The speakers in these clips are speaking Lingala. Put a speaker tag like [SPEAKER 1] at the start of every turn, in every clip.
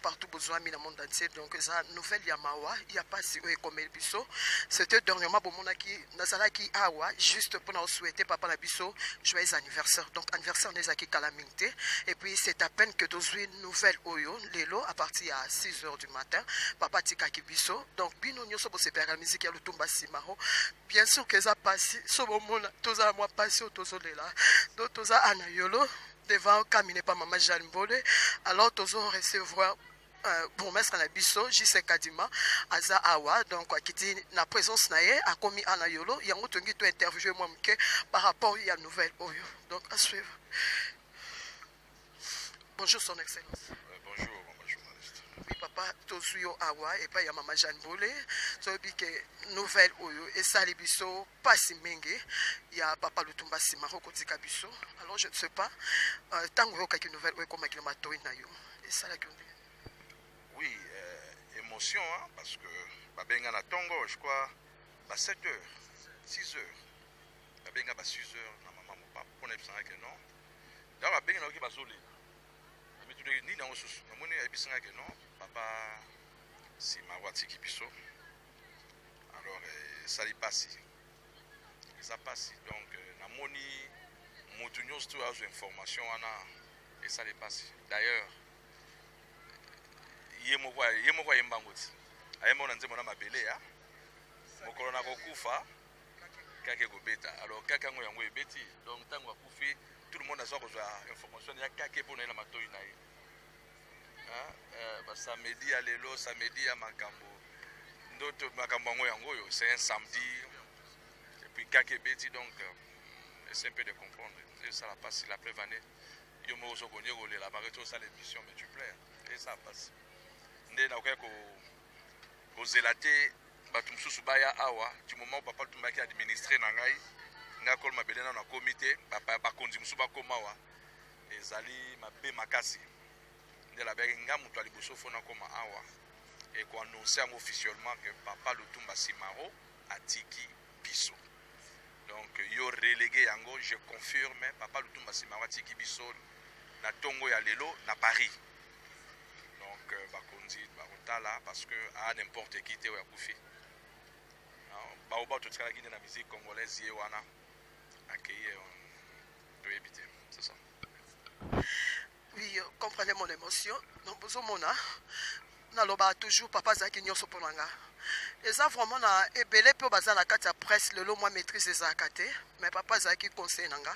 [SPEAKER 1] Partout besoin dans le monde entier, donc ça nouvelle Yamawa il y a pas si comme el biso c'était dernièrement pour mon qui nazala qui awa juste pour nous souhaiter papa la biso joyeux anniversaire, donc anniversaire n'est qui calamité et puis c'est à peine que tu as une nouvelle oyo lelo à partir à 6h du matin papa tika ki biso donc bino nyoso bo sepera la musique ya lutumba simaro bien sûr que ça passe so bon mona toza moi passer tozolela donc toza anayolo devant caminer pas maman Jeanne Bolé alors tozo recevoir bourgmestre na biso JC Kadima aza awa donc akiti na présence na ye akomi anayolo yango tongi to interviewer moi mke par rapport à nouvelle oyo donc à suivre. Bonjour son excellence.
[SPEAKER 2] Bonjour maman journaliste.
[SPEAKER 1] Oui papa tozuyo awa et pas ya maman Jeanne Bolé so bi que nouvelle oyo et ça les biso pas si mingi ya papa Lutumba Simaro kotika biso alors je ne sais pas tango yo ka nouvelle oyo comme ki mato na yo et ça la
[SPEAKER 2] oui, émotion, hein, parce que Babenga na Tongo, je crois, à 7h, 6h. Babenga à 6h, na maman, mon papa, on est que non. Là, Babenga na qui va soler. Mais tout le monde, on est que non, papa, si ma voiture qui piso. Alors, ça y passe. Ça passe. Donc, na moni, mon tunion, tout a information, et ça y passe. D'ailleurs, yemo kwa yembangoti ayemo na nzemo na mabele ya mokolo na kokufa kake kobeta alors kaka ngo yango ebeti donc tango akufi tout le monde a sa information ya kake pona na matoi na ye ba samedi ya lelo samedi ya makambo ndoto makambo ngo yango yo c'est un samedi et puis kake ebeti donc c'est un peu de comprendre et ça la passe la prévanée yo mo so konye go le la bareto ça l'émission mais tu plais et ça passe ndé na ko zelaté batu mususu baya awa du moment où papa Lutumba ki administrer na ngai nga kol mabele na comité papa ba konzi mususu ba komawa ezali mabe makasi ndé la benge nga mutu ali boso fona koma awa et ko annoncer officiellement que papa Lutumba Simaro atiki biso donc yo relégué yango je confirme papa Lutumba Simaro atiki biso na Tongo ya lelo na Paris. Bakonzi bakotala parce que à n'importe qui te yakufi baoba totikala kine na musique congolaise ye wana akeye to éviter c'est ça.
[SPEAKER 1] Oui, comprenez mon émotion donc bozomona naloba toujours papa zaki nyoso ponanga eza vraiment na ebele pe baza na kati ya presse lelo moi maîtrise ezalaka te mais papa zaki conseil nanga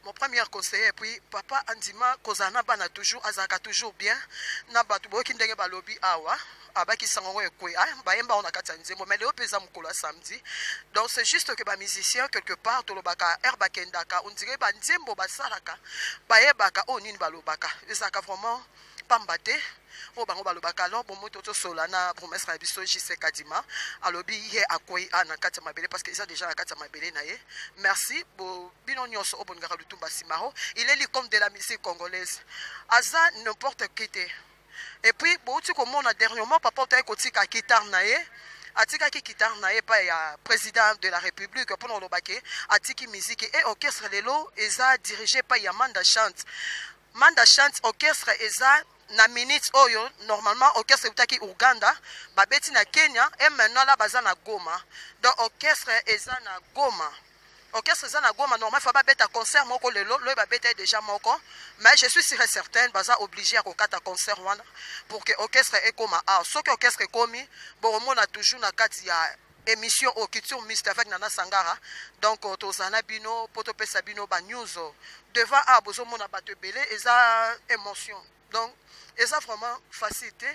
[SPEAKER 1] mon premier conseiller puis papa andima kozana bana toujours azaka toujours bien na batu boki ndenge balobi awa abaki sango ekwe bayemba on a kati nzembo mais leo peza mukolo samedi donc c'est juste que ba musicien quelque part tolobaka herba kendaka on dirait ba nzembo basalaka bayebaka onini balobaka ezaka vraiment pambate o bango balobaka alors bon moto to solana promesse na biso JC Kadima alobi ye akoyi na kati mabele parce que ils ont déjà na kati mabele na ye merci bo bino nyonso o bongaka Lutumba Simaro il est l'icône de la musique congolaise aza n'importe qui te et puis bo tu comme on a dernièrement papa ta kotika guitare na ye atika ki guitare na ye pa ya président de la République pour no lobake atiki musique et orchestre lelo eza dirigé par Manda Chante orchestre eza na minute oyo normalement orchestre utaki Uganda babeti na Kenya et maintenant là baza na Goma donc orchestre eza na Goma normalement fa babeta concert moko lelo lo babeta déjà moko mais je suis sûr et certain baza obligé à kokata concert wana pour que orchestre ekoma ce que orchestre komi bon on a toujours na kati ya émission au Culture Mist avec Nana Sangara donc tozana bino poto pesa bino ba news devant bozo mona bato belé eza émotion donc et ça vraiment facilité.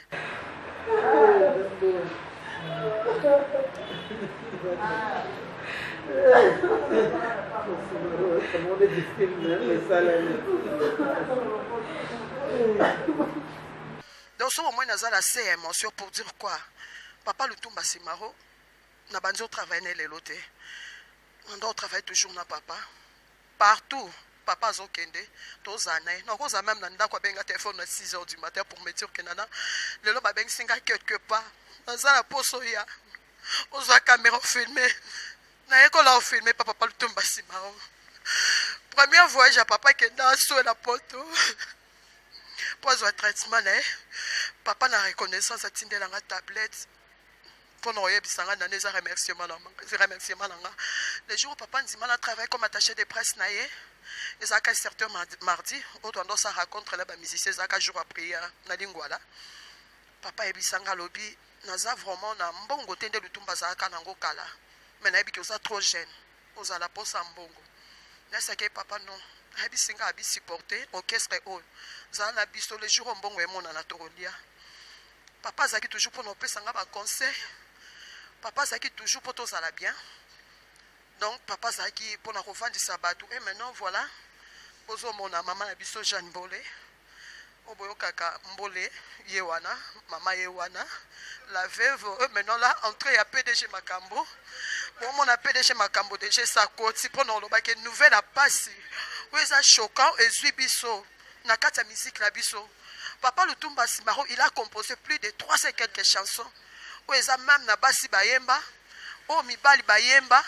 [SPEAKER 1] Donc ce moment nazala assez émotion pour dire quoi papa Lutumba Simaro na bandi otravaille lelo te nanda otravaille toujours na papa partout papa azokende tozala na ye nakozala même na ndako abenga telefone na 6 heures du matin pour me dire ke nana lelo babengisi nga quelque part naza na poso ya ozwa caméra ofilme nayekola ofilme pa papa lutumba nsima o premier voyage ya papa ekenda aso na poto po azwa traitement na ye papa na reconnaissance atindelanga tablette pour nous oyebisanga nane eza remerciement na nga le jour où papa ndima na travaille comme attaché de presse na ye ezalaka certain mardi oyo twandosa rencontre la bamusicien ezalaka jour après na lingwala papa ayebisanga alobi naza vraiment na mbongo te nde lutumba azalaka nango kala mais nayebiki oza trop jeune ozala mposa mbongo nasaki papa non ayebisinga abisupporte orchestre oyo zala na biso le jour oyo mbongo emonana tokolia papa azalaki toujours mpona opesanga baconseil papa azalaki toujours mpo tozala bien donc papa azalaki mpona kovandisa bato et maintenant voilà bozomona mama na biso Jeanne Mbole oyo boyokaka Mbole ye wana mama ye wana la veuve maintenant là entrée ya PDG Makambo bomona PDG Makambo déjà sakoti mpona olobaki nouvelle apasi oyo eza choquant ezwi biso na kati ya musique na biso papa Lutumba Simaro il a composé plus de 300 et quelques chansons oyo eza même na basi bayemba oyo mibali bayemba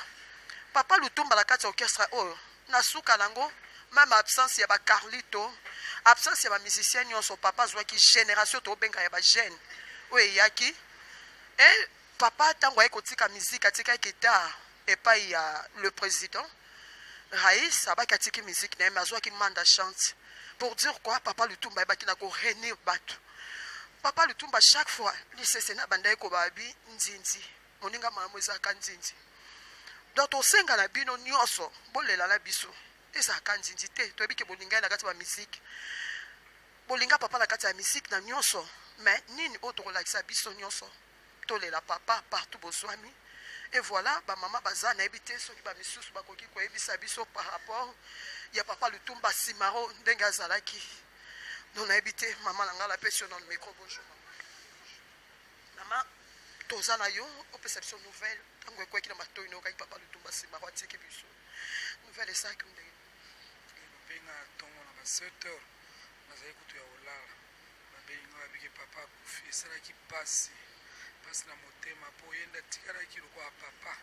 [SPEAKER 1] papa Lutumba na kati ya orchestre oyo na suka nango même absence ya bacarlito absence ya bamusicien nyonso papa azwaki génération tobenga ya bajeune oyo eyaki e papa ntango aye kotika musique atikaki guitare epai ya le président Raïs abaki atiki musique na ye me azwaki manda chante pour dire quoi papa Lutumba ayebaki na koréunir bato papa Lutumba chaque fois lisese na bandai kobabi nzinzi moninga malamu ezalaka nzinzi donc tosenga na bino nyonso bolela na biso ezalaka nzinzi te toyebi ke bolingai na kati ya musique bolinga papa na kati ya musique na nyonso mais nini oyo tokolakisa biso nyonso tolela papa partout bozwami et voilà bamama baza nayebi te soki bamisusu bakoki koyebisa biso par rapport ya papa Lutumba Simaro ndenge azalaki donc nayebi te mama na nga lapesi yo na micro bonjour mama toza na yo opesa biso nouvelle ntango ekweki na matoi na okaki papa Lutumba Simaro atiki biso nouvelle esaki ndenge
[SPEAKER 3] babenga ntongo na ba 7 heures nazali kutu ya kolala babenga babiki papa akufi esalaki pasi na motema mpo ye nde atikalaki lokwa papa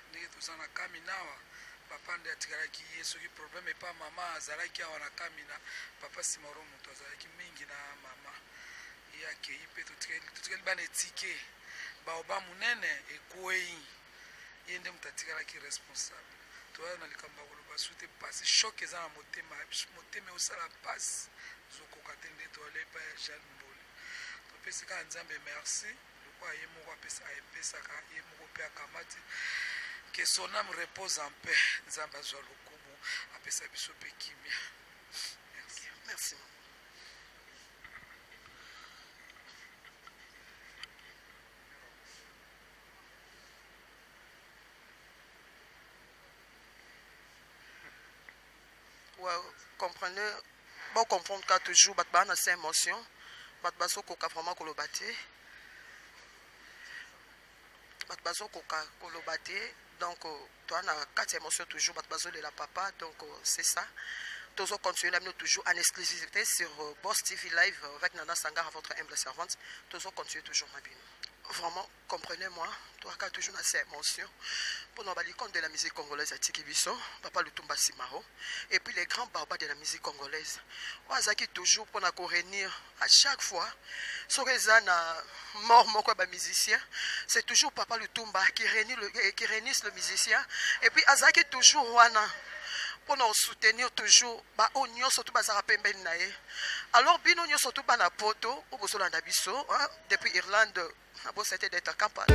[SPEAKER 3] ndenge toza na kaminawa papa nde atikalaki ye soki probleme epa mama azalaki awa na kamina papa Simaro moto azalaki mingi na mama ye akei mpe totikali bana etike baoba monene ekwei ye nde moto atikalaki responsable toza na likambo ya koloba su te pasi shok eza na motema osala pasi zokoka te nde toale epa ya Jeanne Mbole topesi kaka nzambe merci lokwa ye moko apesaka ye moko mpe akamati que son âme repose en paix nzambe azwa lokumu apesa biso mpe kimia
[SPEAKER 1] merci ouais, comprenez bon comprendre ka toujours bato baa na sa émotion bato bazokoka vraiment koloba te bato bazokoka koloba te donc toi na kati ya émotion toujours bato bazolela papa donc c'est ça tozo continuer la toujours en exclusivité sur Boss TV Live avec Nana Sangara votre humble servante tozo continuer toujours ma bino vraiment comprenez-moi toi ka toujours na sa émotion pour nous balikon de la musique congolaise atiki biso papa Lutumba Simaro et puis les grands barbats de la musique congolaise wazaki toujours pour na réunir à chaque fois sur les na mort moko ba musicien c'est toujours papa Lutumba qui réunit le musicien et puis azaki toujours wana pour nous soutenir toujours ba onyo surtout bazara pembeni na ye alors bino nyo surtout ba na poto o bozolanda biso depuis Irlande abo c'était d'être campagne.